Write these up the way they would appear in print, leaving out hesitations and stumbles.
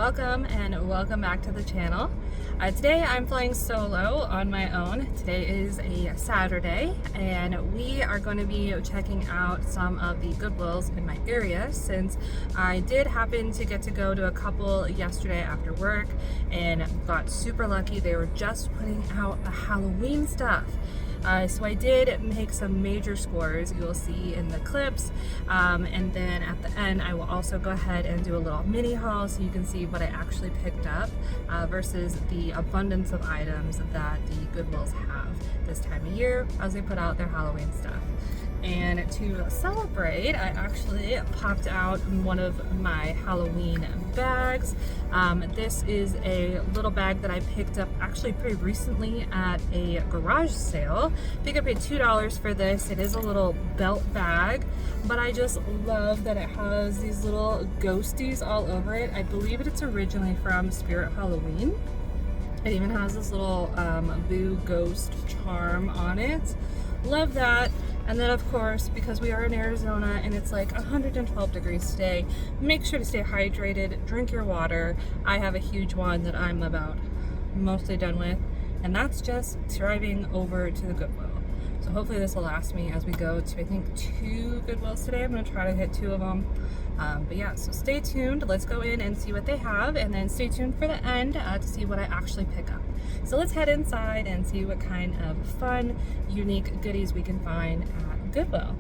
welcome and welcome back to the channel. Today I'm flying solo on my own. Today is a Saturday and we are going to be checking out some of the Goodwills in my area, since I did happen to get to go to a couple yesterday after work and got super lucky. They were just putting out the Halloween stuff. So I did make some major scores, you will see in the clips, and then at the end I will also go ahead and do a little mini haul so you can see what I actually picked up versus the abundance of items that the Goodwills have this time of year as they put out their Halloween stuff. And to celebrate, I actually popped out one of my Halloween bags. This is a little bag that I picked up actually pretty recently at a garage sale. I think I paid $2 for this. It is a little belt bag, but I just love that it has these little ghosties all over it. I believe it's originally from Spirit Halloween. It even has this little boo ghost charm on it. Love that. And then of course, because we are in Arizona and it's like 112 degrees today, make sure to stay hydrated, drink your water. I have a huge one that I'm about mostly done with, and that's just driving over to the Goodwill. So hopefully this will last me as we go to, I think, 2 Goodwills today. I'm gonna try to hit 2 of them. But yeah, so stay tuned. Let's go in and see what they have, and then stay tuned for the end to see what I actually pick up. So let's head inside and see what kind of fun, unique goodies we can find at Goodwill.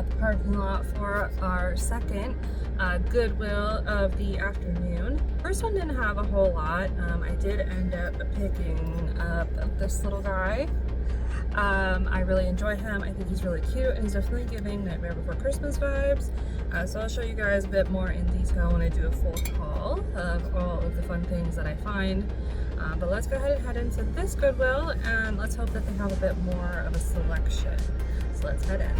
at the parking lot for our second Goodwill of the afternoon. First one didn't have a whole lot. I did end up picking up this little guy. I really enjoy him. I think he's really cute and he's definitely giving Nightmare Before Christmas vibes. So I'll show you guys a bit more in detail when I do a full haul of all of the fun things that I find. But let's go ahead and head into this Goodwill and let's hope that they have a bit more of a selection. So let's head in.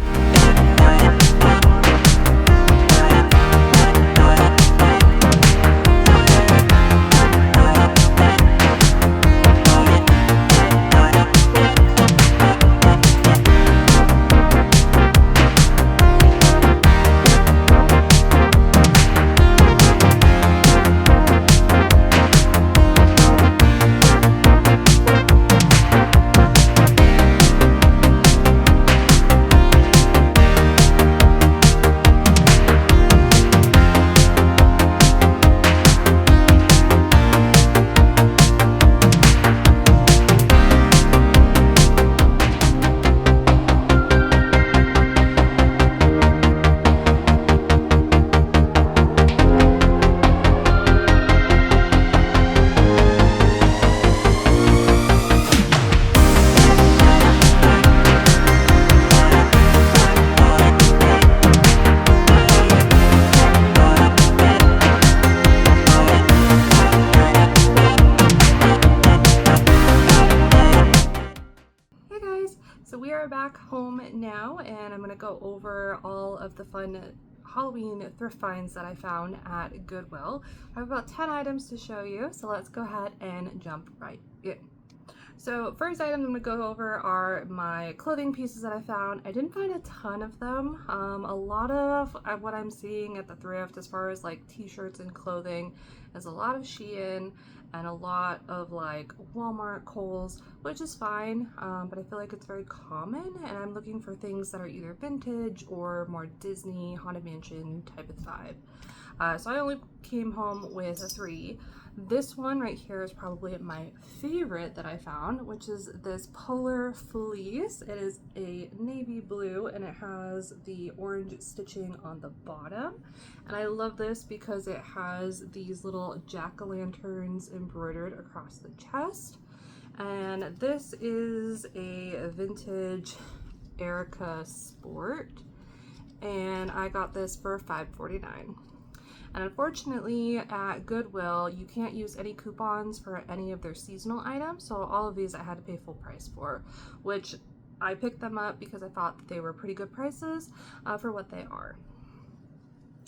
So we are back home now and I'm going to go over all of the fun Halloween thrift finds that I found at Goodwill. I have about 10 items to show you, so let's go ahead and jump right in. So first item I'm going to go over are my clothing pieces that I found. I didn't find a ton of them. A lot of what I'm seeing at the thrift as far as like t-shirts and clothing is a lot of Shein and a lot of like Walmart, Kohl's, which is fine, but I feel like it's very common and I'm looking for things that are either vintage or more Disney, Haunted Mansion type of vibe. So I only came home with 3. This one right here is probably my favorite that I found, which is this polar fleece. It is a navy blue and it has the orange stitching on the bottom. And I love this because it has these little jack-o'-lanterns embroidered across the chest. And this is a vintage Erica Sport. And I got this for $5.49. And unfortunately at Goodwill, you can't use any coupons for any of their seasonal items. So all of these I had to pay full price for, which I picked them up because I thought that they were pretty good prices for what they are.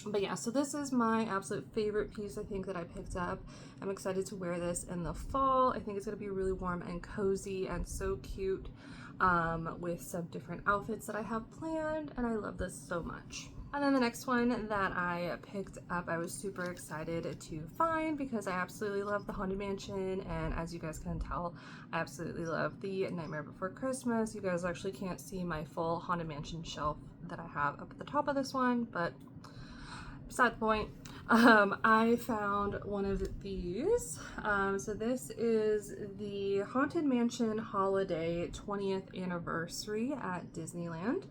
But yeah, so this is my absolute favorite piece I think that I picked up. I'm excited to wear this in the fall. I think it's going to be really warm and cozy and so cute with some different outfits that I have planned, and I love this so much. And then the next one that I picked up, I was super excited to find because I absolutely love the Haunted Mansion, and as you guys can tell, I absolutely love the Nightmare Before Christmas. You guys actually can't see my full Haunted Mansion shelf that I have up at the top of this one, but beside the point. I found one of these. So this is the Haunted Mansion Holiday 20th Anniversary at Disneyland,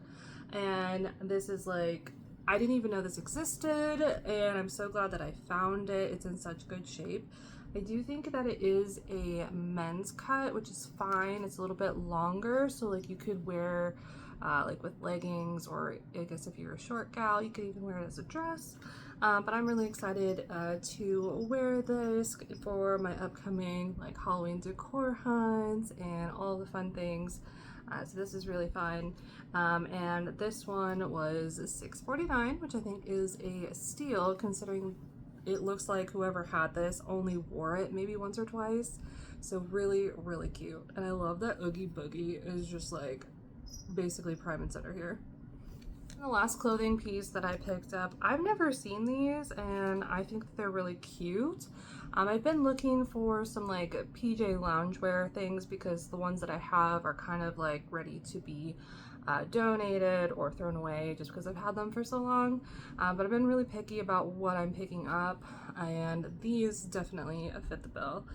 and this is like, I didn't even know this existed, and I'm so glad that I found it. It's in such good shape. I do think that it is a men's cut, which is fine. It's a little bit longer, so like you could wear like with leggings, or I guess if you're a short gal, you could even wear it as a dress. But I'm really excited to wear this for my upcoming like Halloween decor hunts and all the fun things. So this is really fun. And this one was $6.49, which I think is a steal considering it looks like whoever had this only wore it maybe once or twice. So really, really cute. And I love that Oogie Boogie is just like basically prime and center here. The last clothing piece that I picked up, I've never seen these and I think that they're really cute. I've been looking for some like PJ loungewear things because the ones that I have are kind of like ready to be donated or thrown away just because I've had them for so long. But I've been really picky about what I'm picking up, and these definitely fit the bill.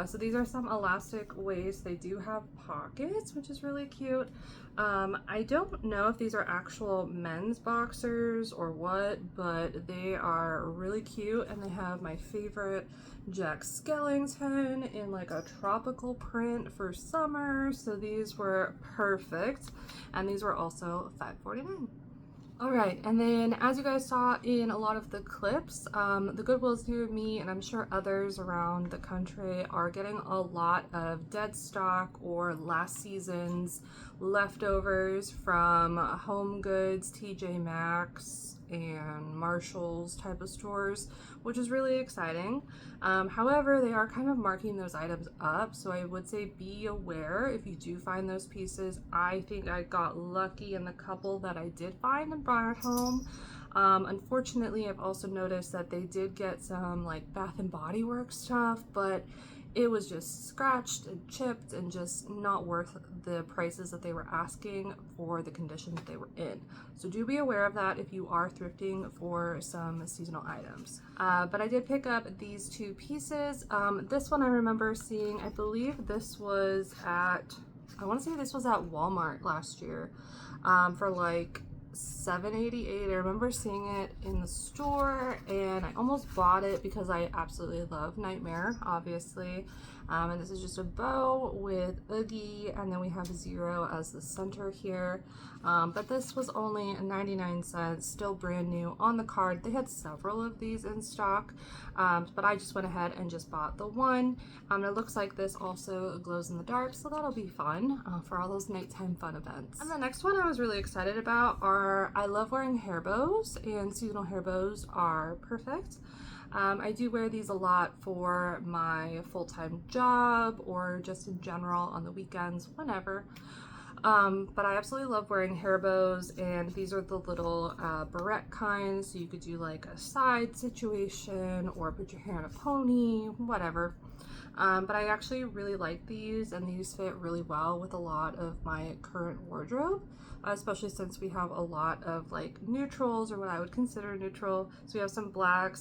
So these are some elastic waist. They do have pockets, which is really cute. I don't know if these are actual men's boxers or what, but they are really cute, and they have my favorite Jack Skellington in like a tropical print for summer. So these were perfect, and these were also $5.49. All right, and then as you guys saw in a lot of the clips, the Goodwills near me, and I'm sure others around the country, are getting a lot of dead stock or last season's leftovers from Home Goods, TJ Maxx, and Marshall's type of stores, which is really exciting. However, they are kind of marking those items up, so I would say be aware if you do find those pieces. I think I got lucky in the couple that I did find and brought home. Unfortunately, I've also noticed that they did get some like Bath and Body Works stuff, but it was just scratched and chipped and just not worth the prices that they were asking for the condition that they were in. So do be aware of that if you are thrifting for some seasonal items. But I did pick up these two pieces. This one I remember seeing, I believe this was at, I want to say this was at Walmart last year, for like $7.88. I remember seeing it in the store, and I almost bought it because I absolutely love Nightmare, obviously. And this is just a bow with Oogie, and then we have Zero as the center here. But this was only 99 cents, still brand new on the card. They had several of these in stock, but I just went ahead and just bought the one. It looks like this also glows in the dark, so that'll be fun for all those nighttime fun events. And the next one I was really excited about are, I love wearing hair bows, and seasonal hair bows are perfect. I do wear these a lot for my full-time job or just in general on the weekends, whenever. But I absolutely love wearing hair bows, and these are the little barrette kinds, so you could do like a side situation or put your hair in a pony, whatever. But I actually really like these, and these fit really well with a lot of my current wardrobe, especially since we have a lot of like neutrals, or what I would consider neutral. So we have some black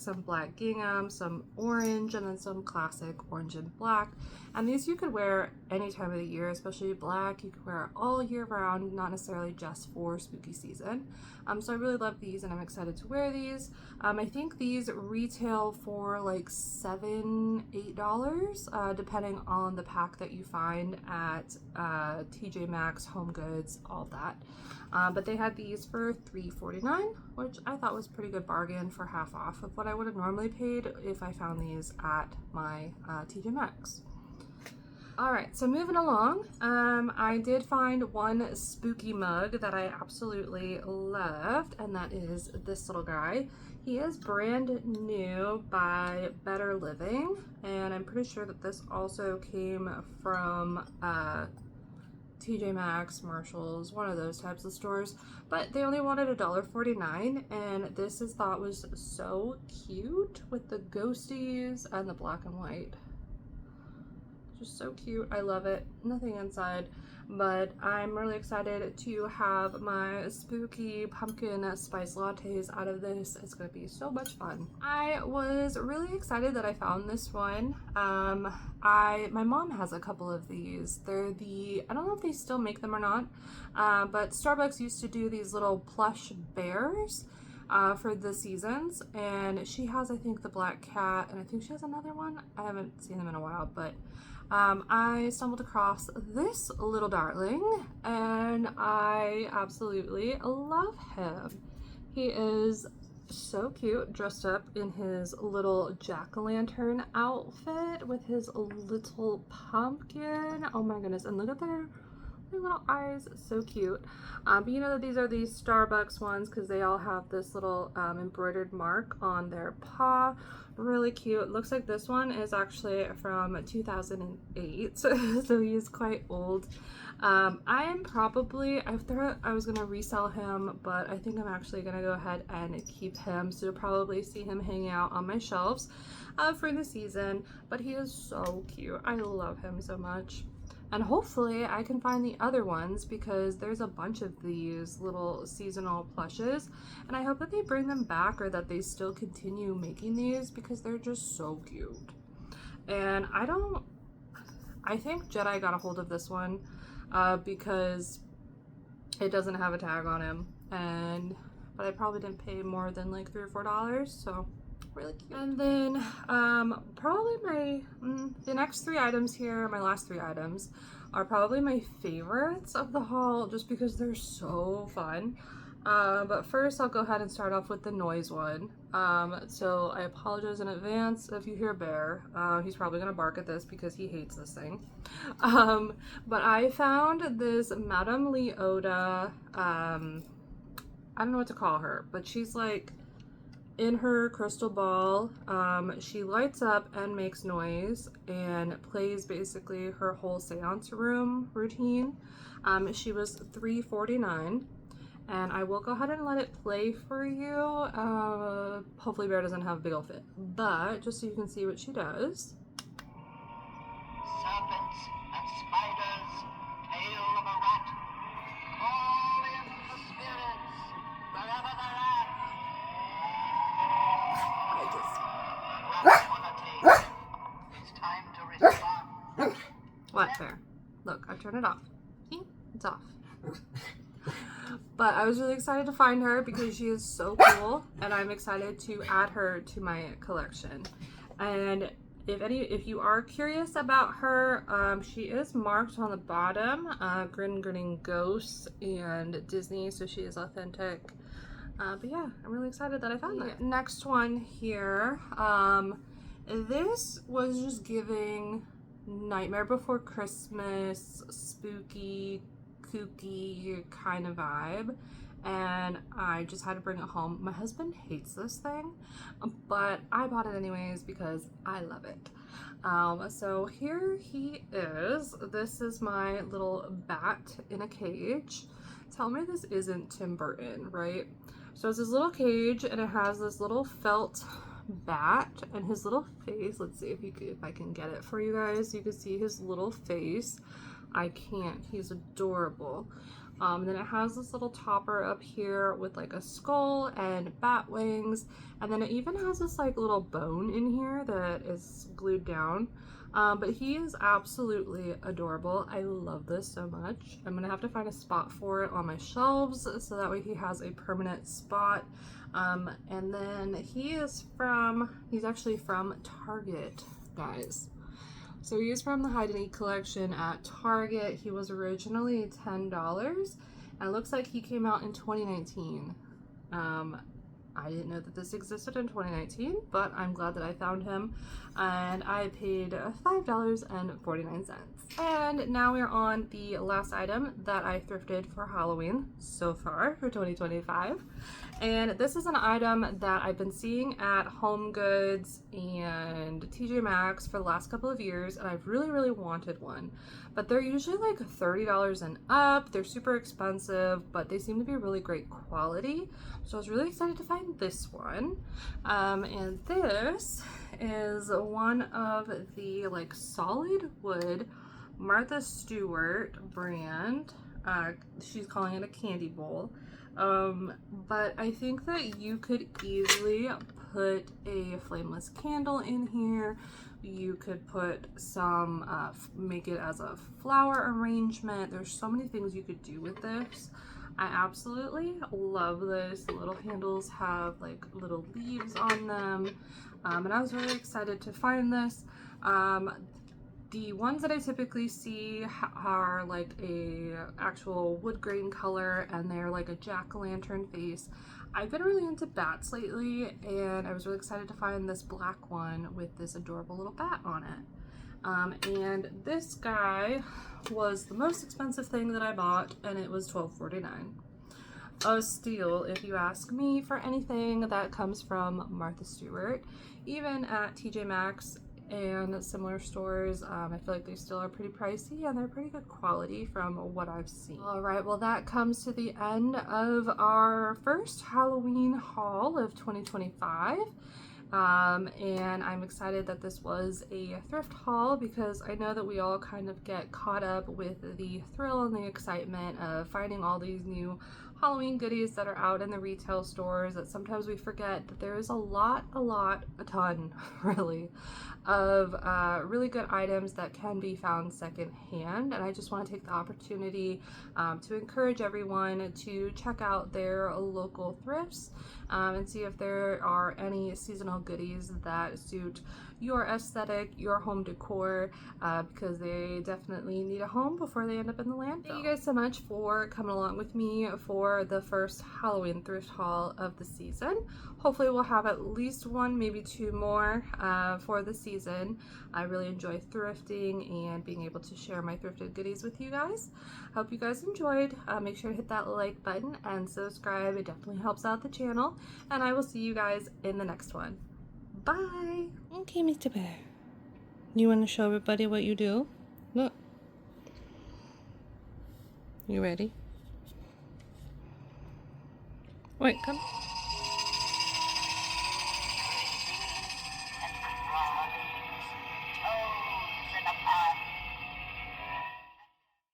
gingham, some orange, and then some classic orange and black. And these you could wear any time of the year, especially black. You could wear it all year round, not necessarily just for spooky season. So I really love these, and I'm excited to wear these. I think these retail for like $7, $8, depending on the pack that you find at TJ Maxx, Home Goods, all that. But they had these for $3.49, which I thought was a pretty good bargain for half off of what I would have normally paid if I found these at my TJ Maxx. Alright, so moving along, I did find one spooky mug that I absolutely loved, and that is this little guy. He is brand new by Better Living, and I'm pretty sure that this also came from TJ Maxx, Marshalls, one of those types of stores, but they only wanted $1.49, and this is thought was so cute with the ghosties and the black and white. Just so cute. I love it. Nothing inside, but I'm really excited to have my spooky pumpkin spice lattes out of this. It's gonna be so much fun. I was really excited that I found this one. My mom has a couple of these. They're the, I don't know if they still make them or not, but Starbucks used to do these little plush bears for the seasons, and she has, I think, the black cat, and I think she has another one. I haven't seen them in a while, but I stumbled across this little darling, and I absolutely love him. He is so cute, dressed up in his little jack-o'-lantern outfit with his little pumpkin. Oh my goodness, and look at their little eyes, so cute. But you know that these are these Starbucks ones because they all have this little embroidered mark on their paw. Really cute. Looks like this one is actually from 2008, so he is quite old. I am probably, I thought I was gonna resell him, but I think I'm actually gonna go ahead and keep him, so you'll probably see him hanging out on my shelves for the season. But he is so cute. I love him so much. And hopefully I can find the other ones, because there's a bunch of these little seasonal plushes, and I hope that they bring them back, or that they still continue making these, because they're just so cute. And I think Jedi got a hold of this one because it doesn't have a tag on him, but I probably didn't pay more than like $3 or $4, so really cute. And then probably the next 3 items here, my last 3 items, are probably my favorites of the haul just because they're so fun. But first I'll go ahead and start off with the noise one. So I apologize in advance if you hear Bear. He's probably gonna bark at this because he hates this thing. But I found this Madame Leota, I don't know what to call her, but she's like in her crystal ball. She lights up and makes noise and plays basically her whole seance room routine. She was $3.49. And I will go ahead and let it play for you. Hopefully Bear doesn't have a big old fit, but just so you can see what she does. Serpents and spiders, tail of a rat, call in the spirits, wherever they're at. Rats on a tail. It's time to respond. What, Bear? Look, I've turned it off. See? It's off. But I was really excited to find her because she is so cool, and I'm excited to add her to my collection. And if you are curious about her, she is marked on the bottom, Grinning Ghosts and Disney, so she is authentic. But yeah, I'm really excited that I found that. Next one here, this was just giving Nightmare Before Christmas, spooky, kooky kind of vibe, and I just had to bring it home. My husband hates this thing, but I bought it anyways because I love it. So here he is. This is my little bat in a cage. Tell me this isn't Tim Burton, right? So it's this little cage, and it has this little felt bat and his little face. Let's see if I can get it for you guys. You can see his little face. I can't. He's adorable. Then it has this little topper up here with like a skull and bat wings, and then it even has this like little bone in here that is glued down. But he is absolutely adorable. I love this so much. I'm gonna have to find a spot for it on my shelves so that way he has a permanent spot. And then he's actually from Target, guys. So he is from the Hide and Eat collection at Target. He was originally $10, and it looks like he came out in 2019. I didn't know that this existed in 2019, but I'm glad that I found him, and I paid $5.49. And now we're on the last item that I thrifted for Halloween so far for 2025. And this is an item that I've been seeing at Home Goods and TJ Maxx for the last couple of years, and I've really wanted one. But they're usually like $30 and up. They're super expensive, but they seem to be really great quality. So I was really excited to find this one. And this is one of the like solid wood Martha Stewart brand. She's calling it a candy bowl. But I think that you could easily put a flameless candle in here. You could put some, make it as a flower arrangement. There's so many things you could do with this. I absolutely love this. The little handles have like little leaves on them. And I was really excited to find this. The ones that I typically see are like a actual wood grain color, and they're like a jack-o'-lantern face. I've been really into bats lately, and I was really excited to find this black one with this adorable little bat on it. And this guy was the most expensive thing that I bought, and it was $12.49. A steal if you ask me for anything that comes from Martha Stewart. Even at TJ Maxx and similar stores, I feel like they still are pretty pricey, and they're pretty good quality from what I've seen. All right, well that comes to the end of our first Halloween haul of 2025. And I'm excited that this was a thrift haul because I know that we all kind of get caught up with the thrill and the excitement of finding all these new Halloween goodies that are out in the retail stores that sometimes we forget that there is a ton really, of really good items that can be found secondhand. And I just want to take the opportunity to encourage everyone to check out their local thrifts and see if there are any seasonal goodies that suit your aesthetic, your home decor, because they definitely need a home before they end up in the landfill. Thank you guys so much for coming along with me for the first Halloween thrift haul of the season. Hopefully we'll have at least one, maybe two more for the season. I really enjoy thrifting and being able to share my thrifted goodies with you guys. Hope you guys enjoyed. Make sure to hit that like button and subscribe. It definitely helps out the channel. And I will see you guys in the next one. Bye. Okay, Mr. Bear. You want to show everybody what you do? Look. You ready? Wait, come.